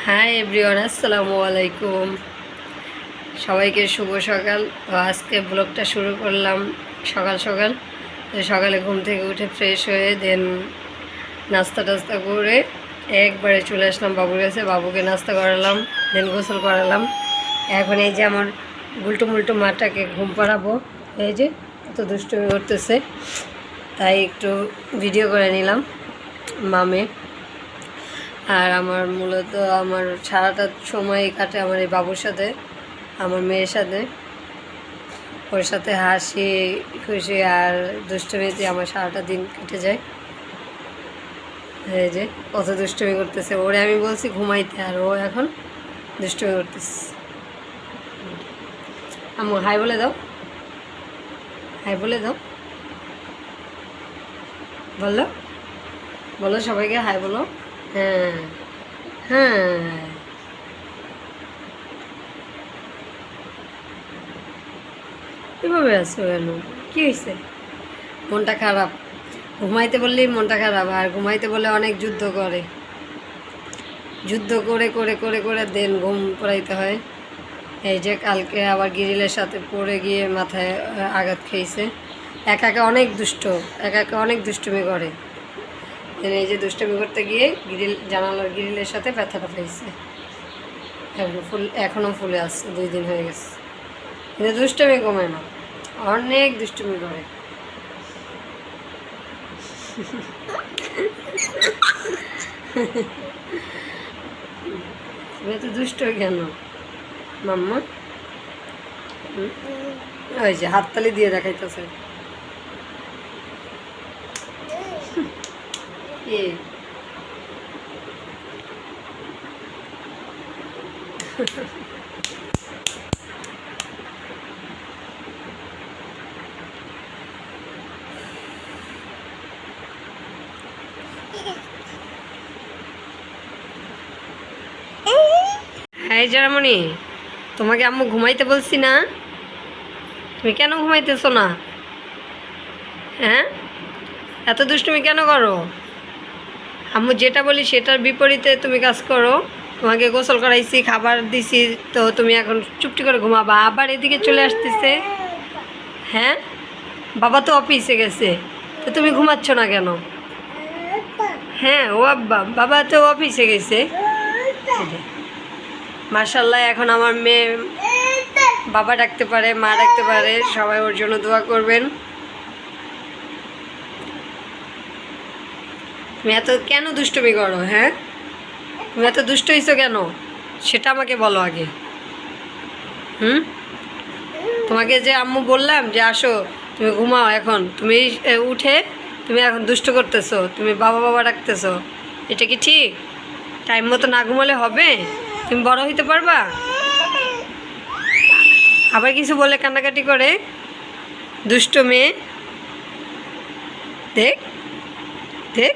Hi everyone, আসসালামু আলাইকুম। সবাইকে শুভ সকাল। তো আজকে ব্লগটা শুরু করলাম সকাল সকাল। সকালে ঘুম থেকে উঠে ফ্রেশ হয়ে দেন নাস্তা টাস্তা করে একবারে চলে আসলাম বাবুর কাছে। বাবুকে নাস্তা করালাম, দেন গোসল করালাম। এখন এই যে আমার গুলটু মুলটু মাটাকে ঘুম পাড়াবো। এই যে কত দুষ্টুমি করতেছে, তাই একটু ভিডিও করে নিলাম মামে। আর আমার মূলত আমার সারাটা সময় কাটে আমার এই বাবুর সাথে, আমার মেয়ের সাথে। ওর সাথে হাসি খুশি আর দুষ্টুমিতে আমার সারাটা দিন কেটে যায়। এই যে কত দুষ্টুমি করতেছে, ওরে আমি বলছি ঘুমাইতে আর ও এখন দুষ্টুমি করতেছে। আম্মু হাই বলে দাও, হাই বলে দাও, বলো বলো সবাইকে হাই বলো। হ্যাঁ হ্যাঁ, কীভাবে আছো কেন? কী হয়েছে? মনটা খারাপ? ঘুমাইতে বললেই মনটা খারাপ, আর ঘুমাইতে বলে অনেক যুদ্ধ করে, যুদ্ধ করে করে করে করে দেন ঘুম পড়াইতে হয়। এই যে কালকে আবার গিরিলের সাথে পড়ে গিয়ে মাথায় আঘাত খেয়েছে। একা একা অনেক দুষ্ট, একা একা অনেক দুষ্টুমি করে। এই যে দুষ্টুমি করতে গিয়ে জানালার গিরিলের সাথে ব্যথাটা পেয়েছে। এখনও ফুলে আসছে, 2 দিন হয়ে গেছে। কিন্তু দুষ্টুমি কমে না, অনেক দুষ্টুমি করে। তুমি তো দুষ্ট কেন মাম্মা? ওই যে হাততালি দিয়ে দেখাইতেছে। হ্যাঁ জারামণি, তোমাকে আম্মু ঘুমাইতে বলছি না? তুমি কেন ঘুমাইতেছো না? হ্যাঁ, এত দুষ্টুমি কেন করো? আম্মু যেটা বলি সেটার বিপরীতে তুমি কাজ করো। তোমাকে গোসল করাইছি, খাবার দিছি, তো তুমি এখন চুপটি করে ঘুমাবা। আবার এদিকে চলে আসতেছে। হ্যাঁ, বাবা তো অফিসে গেছে, তো তুমি ঘুমাচ্ছ না কেন? হ্যাঁ, ও আব্বা, বাবা তো অফিসে গেছে। মাশাল্লাহ, এখন আমার মেয়ে বাবা ডাকতে পারে, মা ডাকতে পারে। সবাই ওর জন্য দোয়া করবেন। তুমি এত কেন দুষ্টুমি করো? হ্যাঁ, তুমি এত দুষ্ট হইছো কেন সেটা আমাকে বলো আগে। তোমাকে যে আম্মু বললাম যে আসো তুমি ঘুমাও, এখন তুমি উঠে তুমি এখন দুষ্ট করতেছো, তুমি বাবা বাবা ডাকতেছো। এটা কি ঠিক? টাইম মতো না ঘুমালে হবে? তুমি বড় হইতে পারবা? আবার কিছু বলে কান্নাকাটি করে, দুষ্ট মেয়ে। দেখ দেখ,